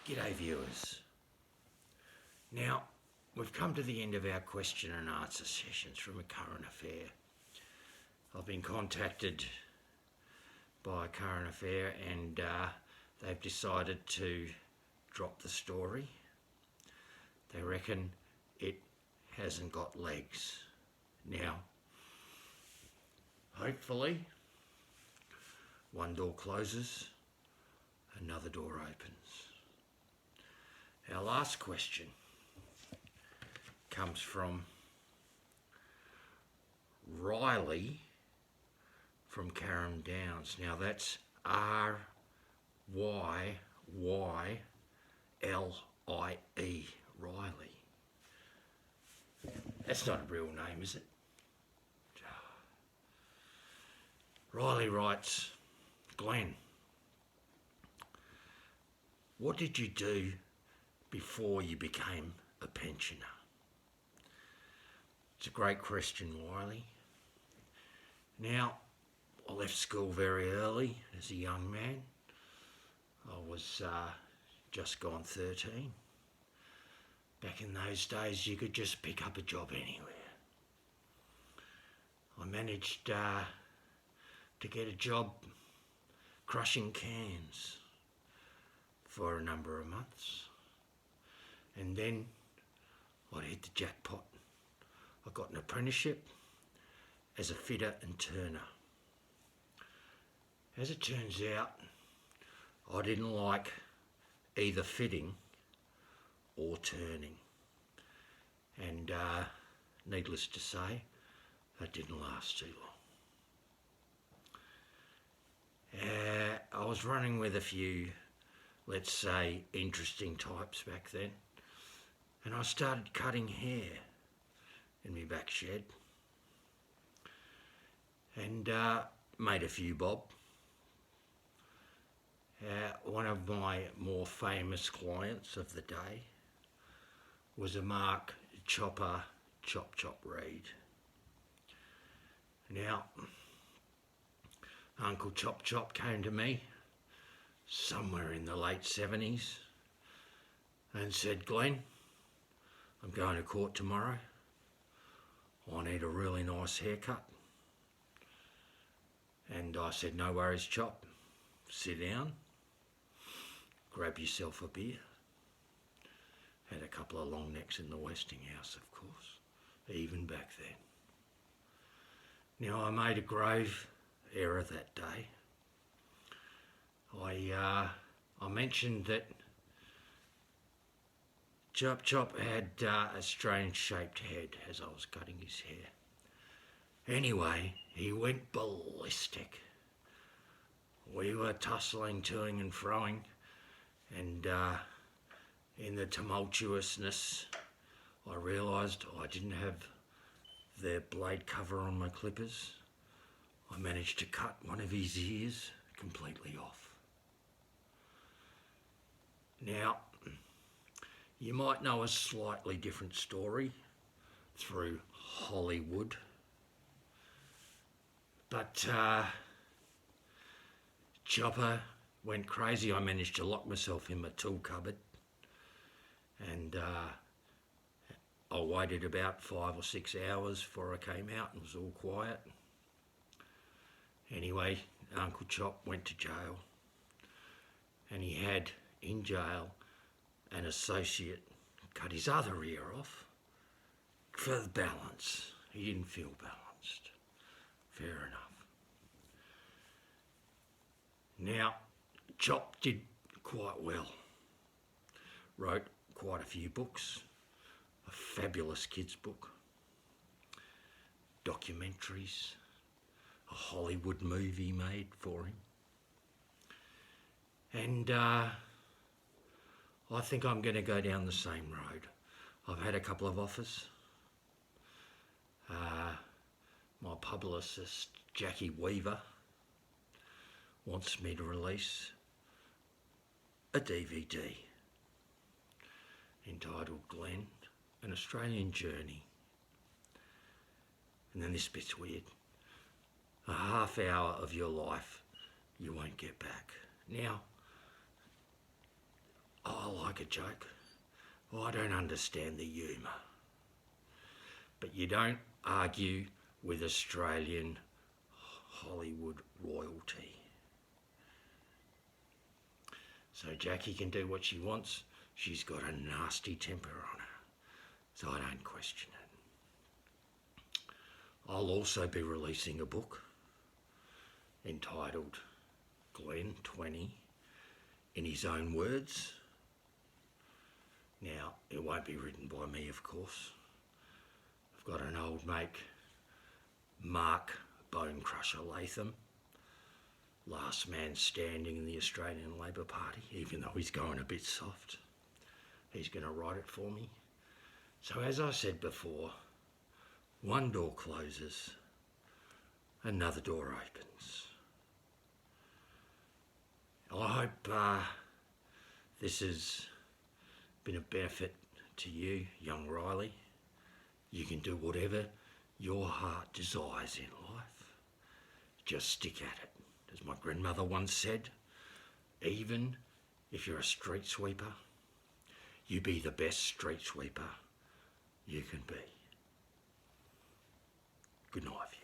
G'day viewers. Now, we've come to the end of our question and answer sessions from a current affair. I've been contacted by a current affair and they've decided to drop the story. They reckon it hasn't got legs. Now, hopefully, one door closes, another door opens. Our last question comes from Riley from Carrum Downs. Now that's R-Y-Y-L-I-E, Riley. That's not a real name, is it? Riley writes, Glenn, what did you do before you became a pensioner? It's a great question, Riley. Now, I left school very early as a young man. I was just gone 13. Back in those days, you could just pick up a job anywhere. I managed to get a job crushing cans for a number of months. And then I'd hit the jackpot. I got an apprenticeship as a fitter and turner. As it turns out, I didn't like either fitting or turning. And needless to say, that didn't last too long. I was running with a few, let's say, interesting types back then. And I started cutting hair in my back shed and made a few bob. One of my more famous clients of the day was a Mark Chopper Chop Reed. Now, Uncle Chop came to me somewhere in the late 70s and said, Glenn, I'm going to court tomorrow. I need a really nice haircut. And I said, no worries, Chop. Sit down. Grab yourself a beer. Had a couple of long necks in the Westinghouse, of course, even back then. Now, I made a grave error that day. I mentioned that Chop had a strange shaped head as I was cutting his hair. Anyway, he went ballistic. We were tussling, toing and froing, and in the tumultuousness, I realised I didn't have the blade cover on my clippers. I managed to cut one of his ears completely off. Now, you might know a slightly different story through Hollywood, but Chopper went crazy. I managed to lock myself in my tool cupboard and I waited about 5 or 6 hours before I came out and it was all quiet. Anyway, Uncle Chop went to jail and he had in jail an associate cut his other ear off for the balance. He didn't feel balanced. Fair enough. Now, Chop did quite well. Wrote quite a few books. A fabulous kids' book. Documentaries. A Hollywood movie made for him. And I think I'm going to go down the same road. I've had a couple of offers. My publicist, Jackie Weaver, wants me to release a DVD entitled Glen, An Australian Journey. And then this bit's weird. A half hour of your life you won't get back. Now, I like a joke. Well, I don't understand the humour. But you don't argue with Australian Hollywood royalty. So Jackie can do what she wants. She's got a nasty temper on her, so I don't question it. I'll also be releasing a book entitled Glen 20 in his own words. Now, it won't be written by me, of course. I've got an old mate, Mark Bone Crusher Latham, last man standing in the Australian Labor Party, even though he's going a bit soft. He's going to write it for me. So as I said before, one door closes, another door opens. I hope this has been a benefit to you, young Riley. You can do whatever your heart desires in life. Just stick at it. As my grandmother once said, even if you're a street sweeper, you be the best street sweeper you can be. Good night.